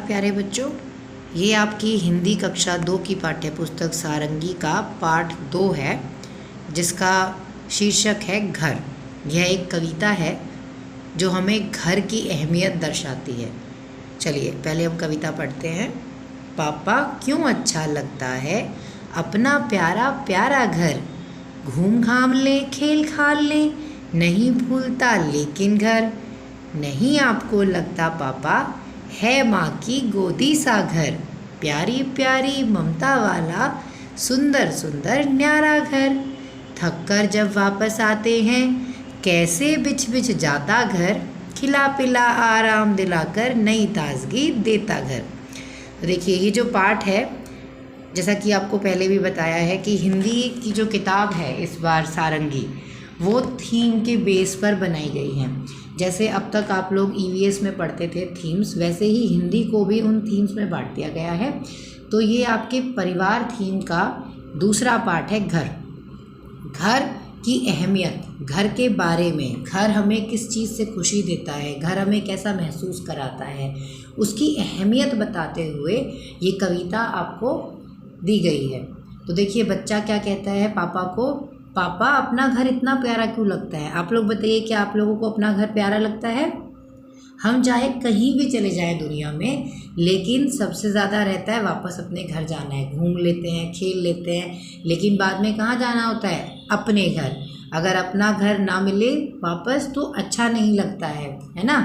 प्यारे बच्चों, ये आपकी हिंदी कक्षा 2 की पाठ्य पुस्तक सारंगी का पाठ 2 है, जिसका शीर्षक है घर। यह एक कविता है जो हमें घर की अहमियत दर्शाती है। चलिए पहले हम कविता पढ़ते हैं। पापा क्यों अच्छा लगता है अपना प्यारा प्यारा घर, घूम घाम ले खेल खाल ले नहीं भूलता लेकिन घर। नहीं आपको लगता पापा है माँ की गोदी सा घर, प्यारी प्यारी ममता वाला सुंदर सुंदर न्यारा घर। थक कर जब वापस आते हैं कैसे बिछ बिछ जाता घर, खिला पिला आराम दिलाकर नई ताजगी देता घर। देखिए ये जो पाठ है, जैसा कि आपको पहले भी बताया है कि हिंदी की जो किताब है इस बार सारंगी, वो थीम के बेस पर बनाई गई है। जैसे अब तक आप लोग ईवीएस में पढ़ते थे थीम्स, वैसे ही हिंदी को भी उन थीम्स में बांट दिया गया है। तो ये आपके परिवार थीम का दूसरा पार्ट है घर। घर की अहमियत, घर के बारे में, घर हमें किस चीज़ से खुशी देता है, घर हमें कैसा महसूस कराता है, उसकी अहमियत बताते हुए ये कविता आपको दी गई है। तो देखिए बच्चा क्या कहता है पापा को, पापा अपना घर इतना प्यारा क्यों लगता है। आप लोग बताइए क्या आप लोगों को अपना घर प्यारा लगता है? हम चाहे कहीं भी चले जाएं दुनिया में, लेकिन सबसे ज़्यादा रहता है वापस अपने घर जाना है। घूम लेते हैं, खेल लेते हैं, लेकिन बाद में कहाँ जाना होता है? अपने घर। अगर अपना घर ना मिले वापस तो अच्छा नहीं लगता है ना।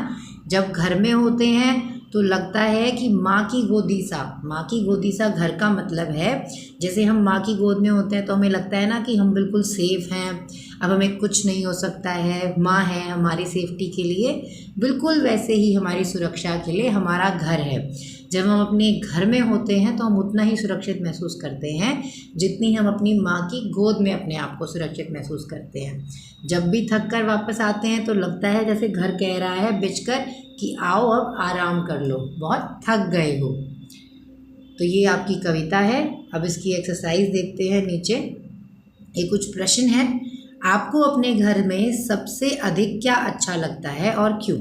जब घर में होते हैं तो लगता है कि माँ की गोदी सा, माँ की गोदी सा घर का मतलब है जैसे हम माँ की गोद में होते हैं तो हमें लगता है ना कि हम बिल्कुल सेफ़ हैं, अब हमें कुछ नहीं हो सकता है, माँ है हमारी सेफ्टी के लिए, बिल्कुल वैसे ही हमारी सुरक्षा के लिए हमारा घर है। जब हम अपने घर में होते हैं तो हम उतना ही सुरक्षित महसूस करते हैं जितनी हम अपनी माँ की गोद में अपने आप को सुरक्षित महसूस करते हैं। जब भी थक कर वापस आते हैं तो लगता है जैसे घर कह रहा है बिछकर कि आओ अब आराम कर लो, बहुत थक गए हो। तो ये आपकी कविता है। अब इसकी एक्सरसाइज देखते हैं। नीचे ये कुछ प्रश्न है। आपको अपने घर में सबसे अधिक क्या अच्छा लगता है और क्यों?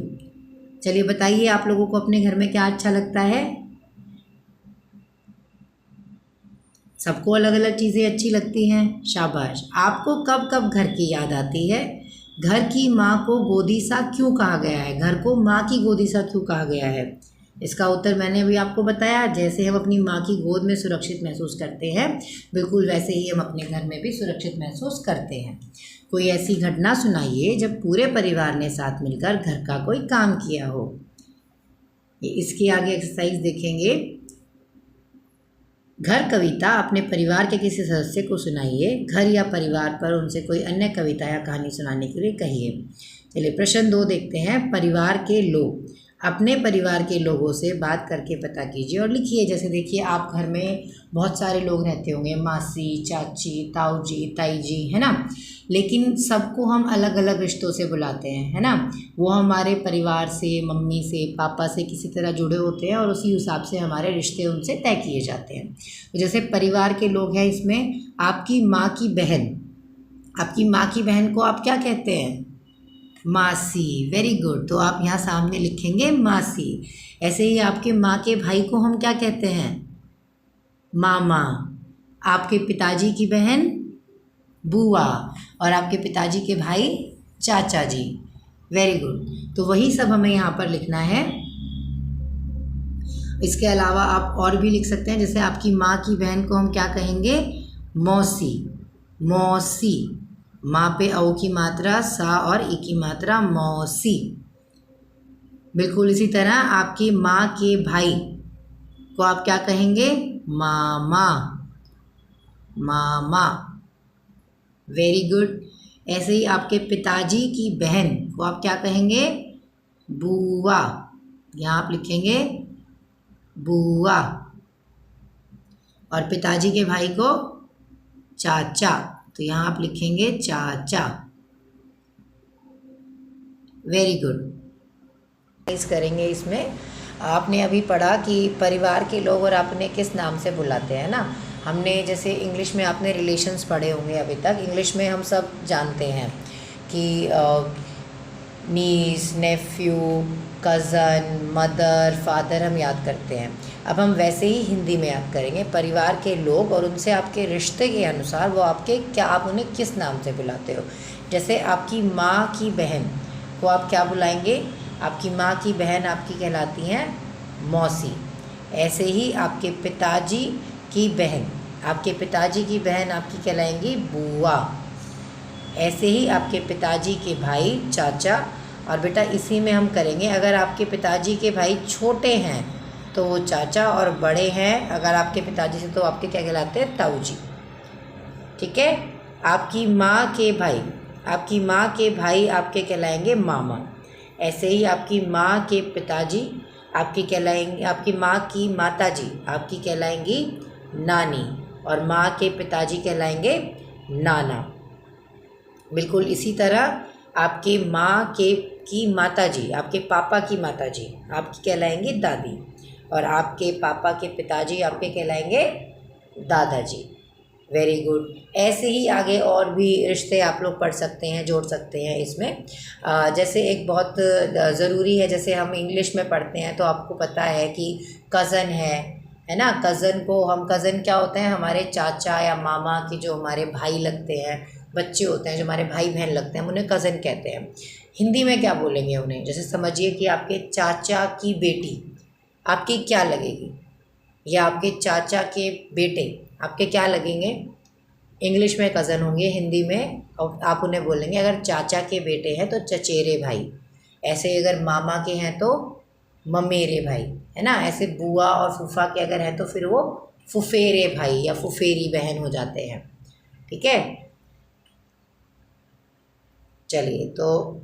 चलिए बताइए आप लोगों को अपने घर में क्या अच्छा लगता है? सबको अलग अलग चीज़ें अच्छी लगती हैं, शाबाश। आपको कब कब घर की याद आती है? घर की माँ को गोदी सा क्यों कहा गया है? घर को माँ की गोदी सा क्यों कहा गया है? इसका उत्तर मैंने अभी आपको बताया। जैसे हम अपनी माँ की गोद में सुरक्षित महसूस करते हैं, बिल्कुल वैसे ही हम अपने घर में भी सुरक्षित महसूस करते हैं। कोई ऐसी घटना सुनाइए जब पूरे परिवार ने साथ मिलकर घर का कोई काम किया हो। ये इसके आगे एक्सरसाइज देखेंगे। घर कविता अपने परिवार के किसी सदस्य को सुनाइए। घर या परिवार पर उनसे कोई अन्य कविता या कहानी सुनाने के लिए कहिए। चलिए प्रश्न 2 देखते हैं। परिवार के लोग, अपने परिवार के लोगों से बात करके पता कीजिए और लिखिए। जैसे देखिए आप घर में बहुत सारे लोग रहते होंगे, मासी, चाची, ताऊ जी, ताई जी, है ना। लेकिन सबको हम अलग अलग रिश्तों से बुलाते हैं, है ना। वो हमारे परिवार से, मम्मी से, पापा से किसी तरह जुड़े होते हैं और उसी हिसाब से हमारे रिश्ते उनसे तय किए जाते हैं। तो जैसे परिवार के लोग हैं, इसमें आपकी माँ की बहन, आपकी माँ की बहन को आप क्या कहते हैं? मासी। Very good. तो आप यहाँ सामने लिखेंगे मासी। ऐसे ही आपके माँ के भाई को हम क्या कहते हैं? मामा। आपके पिताजी की बहन बुआ और आपके पिताजी के भाई चाचा जी। Very good. तो वही सब हमें यहाँ पर लिखना है। इसके अलावा आप और भी लिख सकते हैं। जैसे आपकी माँ की बहन को हम क्या कहेंगे? मौसी। मौसी। माँ पे औ की मात्रा, सा और ई की मात्रा, मौसी। बिल्कुल इसी तरह आपकी माँ के भाई को आप क्या कहेंगे? मामा। मामा। Very good. ऐसे ही आपके पिताजी की बहन को आप क्या कहेंगे? बुआ। यहाँ आप लिखेंगे बुआ। और पिताजी के भाई को चाचा, तो यहाँ आप लिखेंगे चाचा। Very good. इस करेंगे इसमें। आपने अभी पढ़ा कि परिवार के लोग और अपने किस नाम से बुलाते हैं ना। हमने जैसे इंग्लिश में आपने रिलेशंस पढ़े होंगे अभी तक। इंग्लिश में हम सब जानते हैं कि नीस, नेफ्यू, कज़न, मदर, फादर हम याद करते हैं। अब हम वैसे ही हिंदी में याद करेंगे। परिवार के लोग और उनसे आपके रिश्ते के अनुसार वो आपके क्या, आप उन्हें किस नाम से बुलाते हो। जैसे आपकी माँ की बहन को आप क्या बुलाएंगे? आपकी माँ की बहन आपकी कहलाती हैं मौसी। ऐसे ही आपके पिताजी की बहन, आपके पिताजी की बहन आपकी कहलाएंगी बुआ। ऐसे ही आपके पिताजी के भाई चाचा। और बेटा इसी में हम करेंगे, अगर आपके पिताजी के भाई छोटे हैं तो वो चाचा, और बड़े हैं अगर आपके पिताजी से तो आपके क्या कहलाते हैं? ताऊ जी। ठीक है। आपकी माँ के भाई, आपकी माँ के भाई आपके कहलाएंगे मामा। ऐसे ही आपकी माँ के पिताजी आपकी कहलाएंगे, आपकी माँ की माताजी आपकी कहलाएंगी नानी, और माँ के पिताजी कहलाएंगे नाना। बिल्कुल इसी तरह आपके माँ के की माताजी, आपके पापा की माताजी आपकी कहलाएंगी दादी, और आपके पापा के पिताजी आपके कहलाएंगे दादाजी। Very good. ऐसे ही आगे और भी रिश्ते आप लोग पढ़ सकते हैं, जोड़ सकते हैं इसमें। जैसे एक बहुत ज़रूरी है, जैसे हम इंग्लिश में पढ़ते हैं तो आपको पता है कि कज़न है ना। कज़न को हम, कज़न क्या होते हैं? हमारे चाचा या मामा के जो हमारे भाई लगते हैं, बच्चे होते हैं जो हमारे भाई बहन लगते हैं, हम उन्हें कज़न कहते हैं। हिंदी में क्या बोलेंगे उन्हें? जैसे समझिए कि आपके चाचा की बेटी आपकी क्या लगेगी, या आपके चाचा के बेटे आपके क्या लगेंगे? इंग्लिश में कज़न होंगे, हिंदी में आप उन्हें बोलेंगे, अगर चाचा के बेटे हैं तो चचेरे भाई। ऐसे अगर मामा के हैं तो ममेरे भाई, है ना। ऐसे बुआ और फूफा के अगर हैं तो फिर वो फुफेरे भाई या फुफेरी बहन हो जाते हैं। ठीक है। चलिए, तो